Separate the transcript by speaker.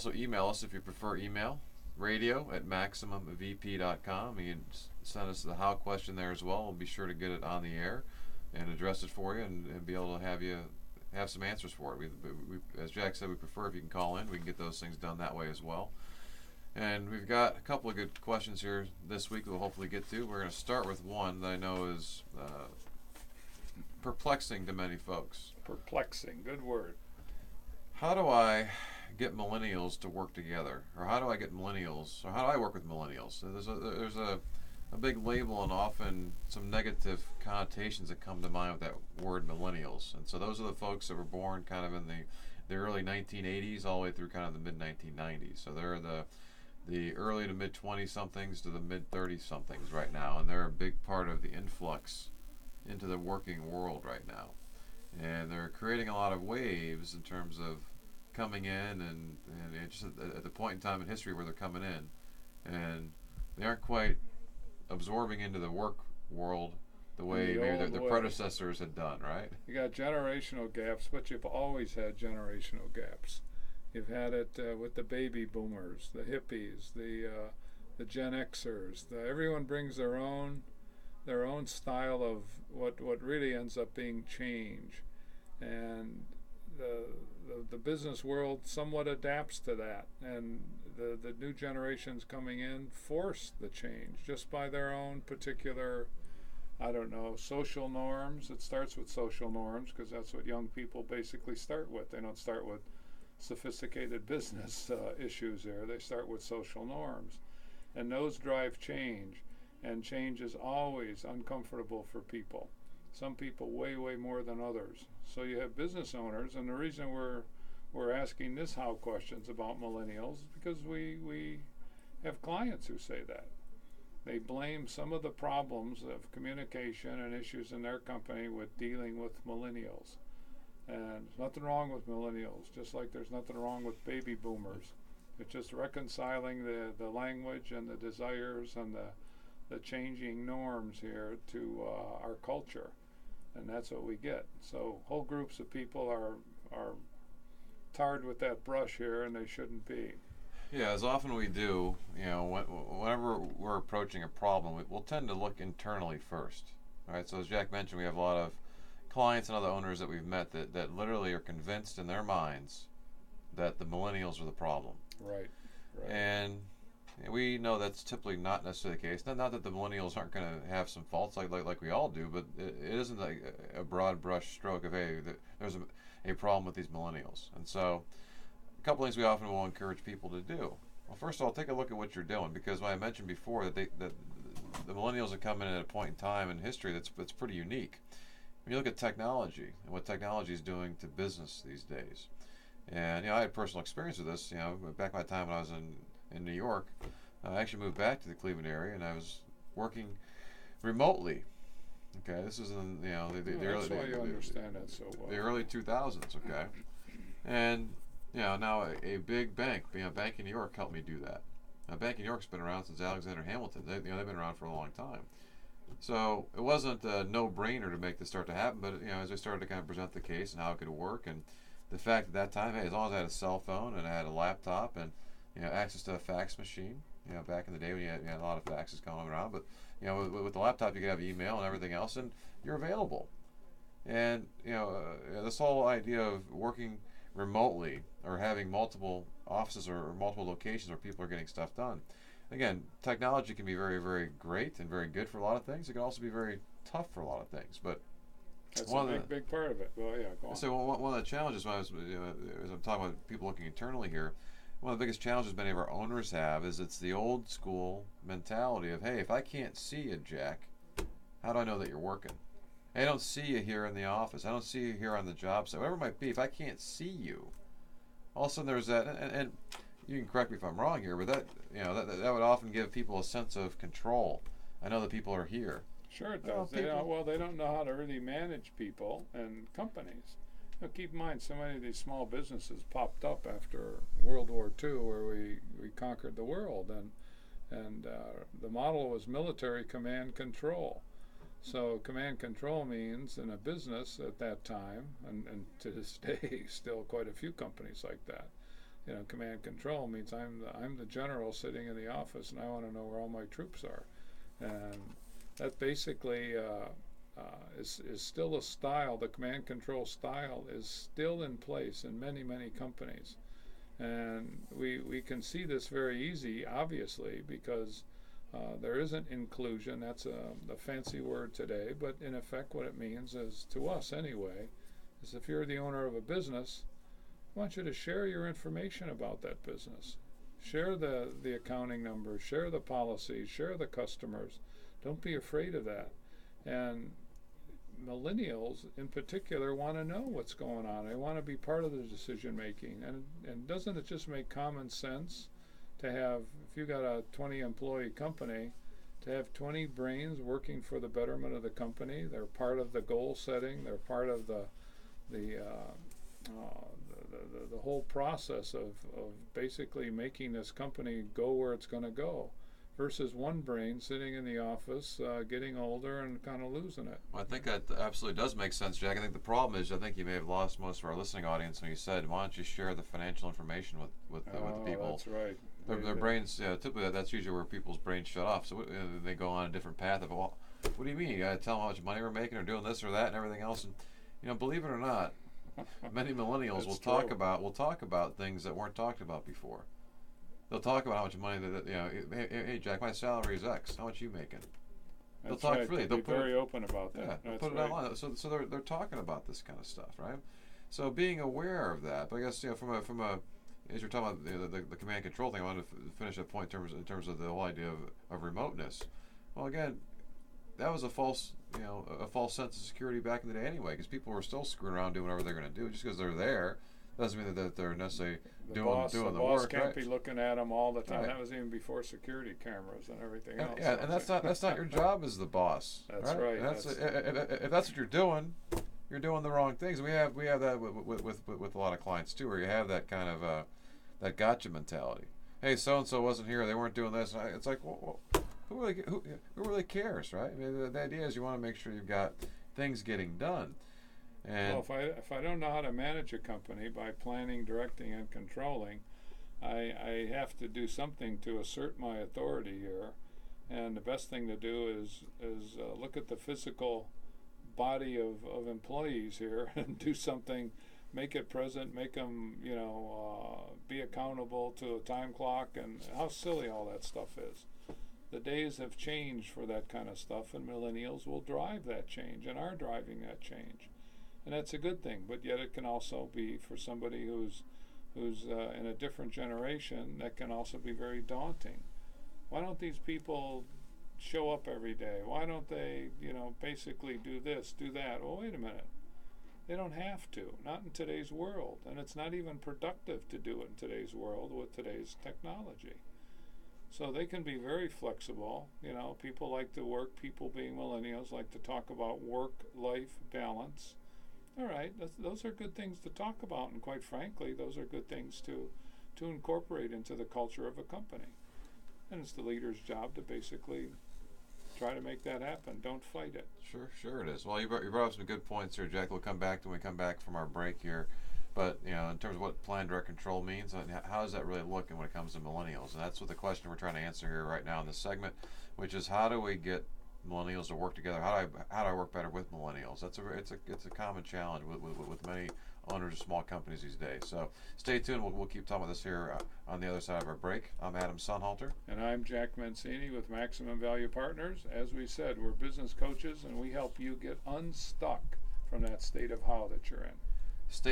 Speaker 1: Also, email us if you prefer email. radio@maximumvp.com. You can send us the how question there as well. We'll be sure to get it on the air and address it for you and be able to have some answers for it. As Jack said, we prefer if you can call in. We can get those things done that way as well. And we've got a couple of good questions here this week that we'll hopefully get to. We're going to start with one that I know is perplexing to many folks.
Speaker 2: Perplexing, good word.
Speaker 1: How do I get millennials to work together? Or how do I get millennials, or how do I work with millennials? So there's a big label and often some negative connotations that come to mind with that word millennials. And so those are the folks that were born kind of in the early 1980s all the way through kind of the mid 1990s. So they're the early to mid 20 somethings to the mid 30 somethings right now, and they're a big part of the influx into the working world right now. And they're creating a lot of waves in terms of coming in and it's just at the point in time in history where they're coming in, and they aren't quite absorbing into the work world the way maybe their predecessors had done, right?
Speaker 2: You got generational gaps, but you've always had generational gaps. You've had it with the baby boomers, the hippies, the Gen Xers. Everyone brings their own style of what really ends up being change, and the business world somewhat adapts to that, and the new generations coming in force the change just by their own particular, I don't know, social norms. It starts with social norms because that's what young people basically start with. They don't start with sophisticated business issues there. They start with social norms, and those drive change, and change is always uncomfortable for people. Some people way more than others. So you have business owners, and the reason we're asking this how questions about millennials is because we have clients who say that. They blame some of the problems of communication and issues in their company with dealing with millennials. And there's nothing wrong with millennials, just like there's nothing wrong with baby boomers. It's just reconciling the language and the desires and the changing norms here to our culture. And that's what we get. So whole groups of people are tarred with that brush here, and they shouldn't be.
Speaker 1: Yeah, as often we do, whenever we're approaching a problem, we'll tend to look internally first. All right, so as Jack mentioned, we have a lot of clients and other owners that we've met that literally are convinced in their minds that the millennials are the problem.
Speaker 2: Right.
Speaker 1: And we know that's typically not necessarily the case. Not that the millennials aren't going to have some faults like we all do, but it isn't like a broad brush stroke of, hey, there's a problem with these millennials. And so a couple things we often will encourage people to do. Well, first of all, take a look at what you're doing, because when I mentioned before that the millennials have come in at a point in time in history that's pretty unique. When you look at technology and what technology is doing to business these days, and I had personal experience with this. Back my time when I was in New York, I actually moved back to the Cleveland area, and I was working remotely. Okay, this is in the
Speaker 2: early. That's why you understand that so well.
Speaker 1: The early 2000s. Okay, and now a big bank, Bank in New York, helped me do that. Now, Bank in New York's been around since Alexander Hamilton. They've been around for a long time. So it wasn't a no-brainer to make this start to happen, but as I started to kind of present the case and how it could work, and the fact at that time, hey, as long as I had a cell phone and I had a laptop and access to a fax machine, back in the day when you had a lot of faxes going around, but with the laptop you could have email and everything else, and you're available. And this whole idea of working remotely or having multiple offices or multiple locations where people are getting stuff done. Again, technology can be very, very great and very good for a lot of things. It can also be very tough for a lot of things. But
Speaker 2: that's a big part of it. Well, yeah, go on.
Speaker 1: So one of the challenges when as I'm talking about people looking internally here, one of the biggest challenges many of our owners have is it's the old school mentality of, hey, if I can't see you, Jack, how do I know that you're working? I don't see you here in the office. I don't see you here on the job site. Whatever it might be, if I can't see you, all of a sudden there's that, and you can correct me if I'm wrong here, but that would often give people a sense of control. I know that people are here.
Speaker 2: Sure it does. They don't know how to really manage people and companies. Keep in mind, so many of these small businesses popped up after World War II, where we conquered the world, and the model was military command control. So command control means in a business at that time, and to this day still quite a few companies like that, command control means I'm the general sitting in the office, and I want to know where all my troops are, and that basically is still a style. The command control style is still in place in many companies, and we can see this very easy, obviously, because there isn't inclusion. That's a fancy word today, but in effect, what it means is, to us anyway, is if you're the owner of a business, I want you to share your information about that business. Share the accounting numbers, share the policies, share the customers. Don't be afraid of that. And millennials in particular want to know what's going on. They want to be part of the decision making. And doesn't it just make common sense to have, if you got a 20 employee company, to have 20 brains working for the betterment of the company? They're part of the goal setting. They're part of the whole process of basically making this company go where it's going to go, versus one brain sitting in the office getting older and kind of losing it.
Speaker 1: Well, I think that absolutely does make sense, Jack. I think the problem is, I think you may have lost most of our listening audience when you said, why don't you share the financial information with the people?
Speaker 2: That's right.
Speaker 1: Their brains, typically that's usually where people's brains shut off. So they go on a different path of, well, what do you mean? You got to tell them how much money we're making or doing this or that and everything else. And believe it or not, many millennials will talk about things that weren't talked about before. They'll talk about how much money hey Jack, my salary is X. How much are you making? They'll talk
Speaker 2: right.
Speaker 1: freely.
Speaker 2: They'll be very open about that.
Speaker 1: Yeah, they'll put it online. So they're talking about this kind of stuff, right? So being aware of that. But I guess from a as you're talking about the command control thing, I wanted to finish that point in terms of the whole idea of remoteness. Well, again, that was a false sense of security back in the day anyway, because people were still screwing around doing whatever they're going to do. Just because they're there doesn't mean that they're necessarily doing the work.
Speaker 2: The boss can't
Speaker 1: right?
Speaker 2: be looking at them all the time.
Speaker 1: Right.
Speaker 2: That was even before security cameras and everything else.
Speaker 1: Yeah, and that's not your job as the boss.
Speaker 2: That's right.
Speaker 1: If that's what you're doing the wrong things. We have that with a lot of clients too, where you have that kind of that gotcha mentality. Hey, so and so wasn't here. They weren't doing this. It's like, well, who really cares, right? I mean, the idea is you want to make sure you've got things getting done. And
Speaker 2: if I don't know how to manage a company by planning, directing, and controlling, I have to do something to assert my authority here. And the best thing to do is look at the physical body of employees here and do something. Make it present. Make them be accountable to a time clock, and how silly all that stuff is. The days have changed for that kind of stuff, and millennials will drive that change and are driving that change. And that's a good thing, but yet it can also be, for somebody who's in a different generation, that can also be very daunting. Why don't these people show up every day? Why don't they, basically do this, do that? Well, wait a minute. They don't have to, not in today's world, and it's not even productive to do it in today's world with today's technology. So they can be very flexible. People like to work, people being millennials like to talk about work-life balance. All right, those are good things to talk about, and quite frankly, those are good things to incorporate into the culture of a company. And it's the leader's job to basically try to make that happen. Don't fight it.
Speaker 1: Sure it is. Well, you brought up some good points here, Jack. We'll come back when we come back from our break here. But in terms of what plan, direct, control means, how does that really look when it comes to millennials? And that's what the question we're trying to answer here right now in this segment, which is, how do we get millennials to work together? How do I work better with millennials? It's a common challenge with many owners of small companies these days. So stay tuned. We'll keep talking about this here on the other side of our break. I'm Adam Sunhalter.
Speaker 2: And I'm Jack Mancini with Maximum Value Partners. As we said, we're business coaches, and we help you get unstuck from that state of how that you're in.